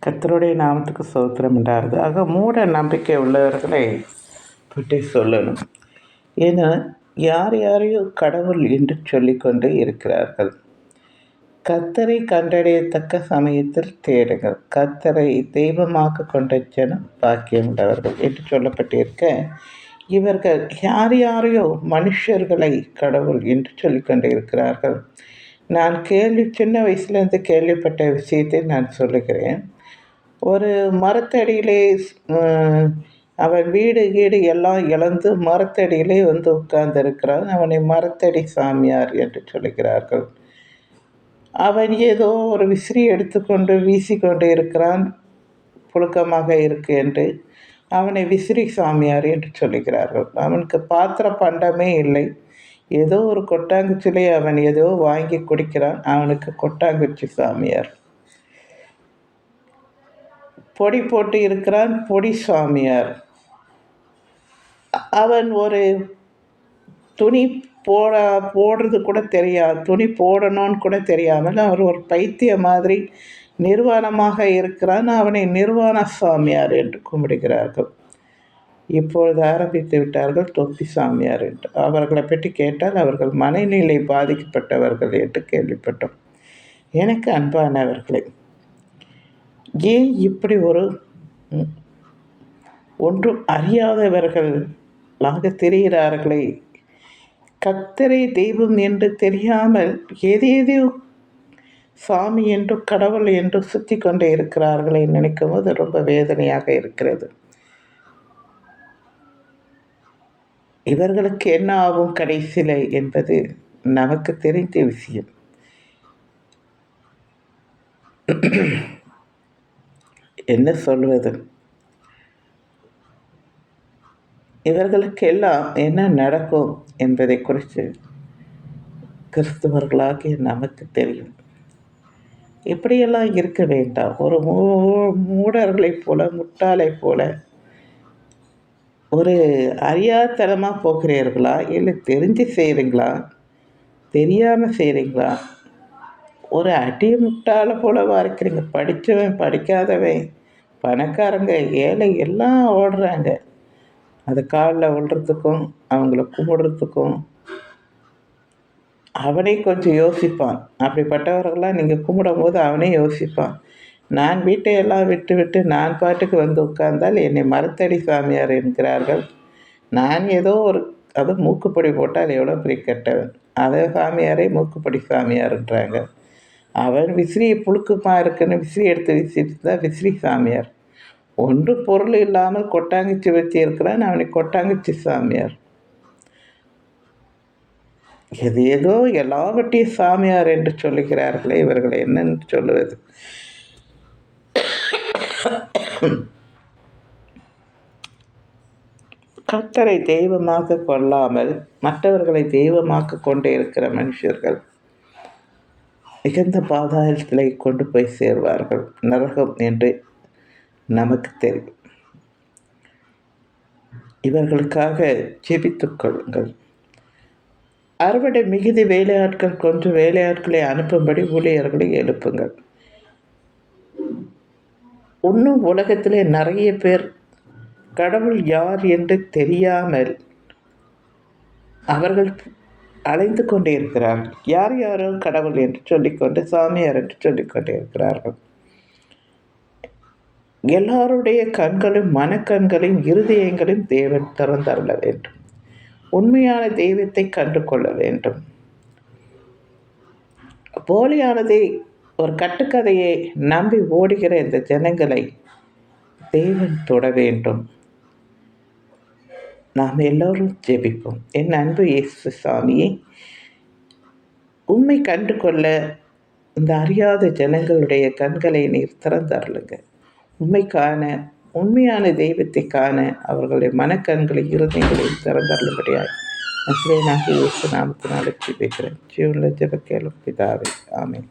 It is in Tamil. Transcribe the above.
கர்த்தருடைய நாமத்துக்கு ஸ்தோத்திரம் உண்டாகுது. ஆக மூட நம்பிக்கை உள்ளவர்களை பற்றி சொல்லணும். ஏன்னா யார் யாரையோ கடவுள் என்று சொல்லிக்கொண்டு இருக்கிறார்கள். கர்த்தரை கண்டடையத்தக்க சமயத்தில் தேடுங்கள், கர்த்தரை தெய்வமாக கொண்ட ஜனம் பாக்கியம் உள்ளவர்கள் என்று சொல்லப்பட்டிருக்க, இவர்கள் யார் யாரையோ மனுஷர்களை கடவுள் என்று சொல்லிக்கொண்டு இருக்கிறார்கள். நான் சின்ன வயசுலேருந்து கேள்விப்பட்ட விஷயத்தை நான் சொல்லுகிறேன். ஒரு மரத்தடியிலே அவன் வீடு கீடு எல்லாம் இழந்து மரத்தடியிலே வந்து உட்கார்ந்திருக்கிறான். அவனை மரத்தடி சாமியார் என்று சொல்லுகிறார்கள். அவன் ஏதோ ஒரு விசிறி எடுத்துக்கொண்டு வீசிக்கொண்டு இருக்கிறான், புழுக்கமாக இருக்கு என்று. அவனை விசிறி சாமியார் என்று சொல்லுகிறார்கள். அவனுக்கு பாத்திர பண்டமே இல்லை. ஏதோ ஒரு கொட்டாங்குச்சிலே அவன் ஏதோ வாங்கி குடிக்கிறான். அவனுக்கு கொட்டாங்குச்சி சாமியார். பொடி போட்டு இருக்கிறான், பொடி சாமியார். அவன் ஒரு துணி போடுறது கூட தெரியாது, துணி போடணும்னு கூட தெரியாமல் அவர் ஒரு பைத்திய மாதிரி நிர்வாணமாக இருக்கிறான். அவனை நிர்வாண சாமியார் என்று கும்பிடுகிறார்கள். இப்பொழுது ஆரம்பித்து விட்டார்கள் தொப்பி சாமியார் என்று. அவர்களை பற்றி கேட்டால் அவர்கள் மனநிலை பாதிக்கப்பட்டவர்கள் என்று கேள்விப்பட்டோம். எனக்கு அன்பானவர்களே, ஏன் இப்படி ஒன்றும் அறியாதவர்களாக தெரிகிறார்களே? கர்த்தரை தெய்வம் என்று தெரியாமல் ஏதேதோ சாமி என்று கடவுள் என்று சுற்றி கொண்டே இருக்கிறார்களே நினைக்கும் போது ரொம்ப வேதனையாக இருக்கிறது. இவர்களுக்கு என்ன ஆகும் கடைசியில் என்பது நமக்கு தெரிந்த விஷயம். என்ன சொல்வது? இவர்களுக்கு எல்லாம் என்ன நடக்கும் என்பதை குறித்து கிறிஸ்தவர்களாகிய நமக்கு தெரியும். இப்படியெல்லாம் இருக்க வேண்டாம். ஒரு மூடர்களைப் போல, முட்டாளைப் போல, ஒரு அறியாத்தனமாக போகிறீர்களா, இல்லை தெரிஞ்சு செய்கிறீங்களா, தெரியாமல் செய்கிறீங்களா? ஒரு அடி முட்டாளை போலவா இருக்கிறீங்க? படித்தவன் படிக்காதவன், பணக்காரங்க ஏழை எல்லாம் ஓடுறாங்க. அது காலில் விழுறதுக்கும் அவங்கள கும்பிடுறதுக்கும். அவனே கொஞ்சம் யோசிப்பான். அப்படிப்பட்டவர்களாம் நீங்கள் கும்பிடும் போது அவனே யோசிப்பான். நான் வீட்டையெல்லாம் விட்டு நான் பாட்டுக்கு வந்து உட்கார்ந்தால் என்னை மரத்தடி சாமியார் என்கிறார்கள். நான் ஏதோ அது மூக்குப்பொடி போட்டால் எவ்வளோ பெரிய கெட்டவன், அதை சாமியாரே மூக்குப்பொடி சாமியார்ன்றாங்க. அவன் விசிறி புழுக்கமாக இருக்குன்னு விசிறி எடுத்து வீசிட்டு தான் விசிறி சாமியார். ஒன்று பொருள் இல்லாமல் கொட்டாங்குச்சி வச்சு இருக்கிறான், அவனை கொட்டாங்குச்சி சாமியார். ஏதோ எல்லாவற்றையும் சாமியார் என்று சொல்லுகிறார்களே, இவர்களை என்னென்னு சொல்லுவது? கர்த்தரை தெய்வமாக கொள்ளாமல் மற்றவர்களை தெய்வமாக கொண்டே இருக்கிற மனுஷர்கள் மிகுந்த பாதாளத்திலே கொண்டு போய் சேர்வார்கள், நரகம் என்று நமக்கு தெரியும். இவர்களுக்காக ஜெபித்துக் கொள்ளுங்கள். அறுவடை மிகுதி வேலையாட்கள் கொஞ்சம் வேலையாட்களை அனுப்பும்படி ஊழியர்களை எழுப்புங்கள். இன்னும் உலகத்திலே நிறைய பேர் கடவுள் யார் என்று தெரியாமல் அவர்கள் அலைந்து கொண்டே இருக்கிறார்கள். யார் யாரோ கடவுள் என்று சொல்லிக்கொண்டு, சாமியார் என்று சொல்லிக்கொண்டே இருக்கிறார்கள். எல்லாருடைய கண்களும் மனக்கண்களையும் இருதயங்களையும் தேவன் திறந்தருள வேண்டும். உண்மையான தெய்வத்தை கண்டு கொள்ள வேண்டும். போலியானதை, ஒரு கட்டுக்கதையை நம்பி ஓடுகிற இந்த ஜனங்களை தேவன் தொட வேண்டும். நாம் எல்லோரும் ஜெபிப்போம். என் அன்பு இயேசு சாமியே, உண்மை கண்டு கொள்ள இந்த அறியாத ஜனங்களுடைய கண்களை நீர் திறந்தருளுங்க. உண்மை காண, உண்மையான தெய்வத்தை காண அவர்களுடைய மனக்கண்களை இருதயங்களையும் திறந்தருளும்படியாய் நசரேயனாகிய இயேசு நாமத்தினால் ஜெபிக்கிறேன். ஜீவனுள்ள ஜெப கேளும் பிதாவே, ஆமென்.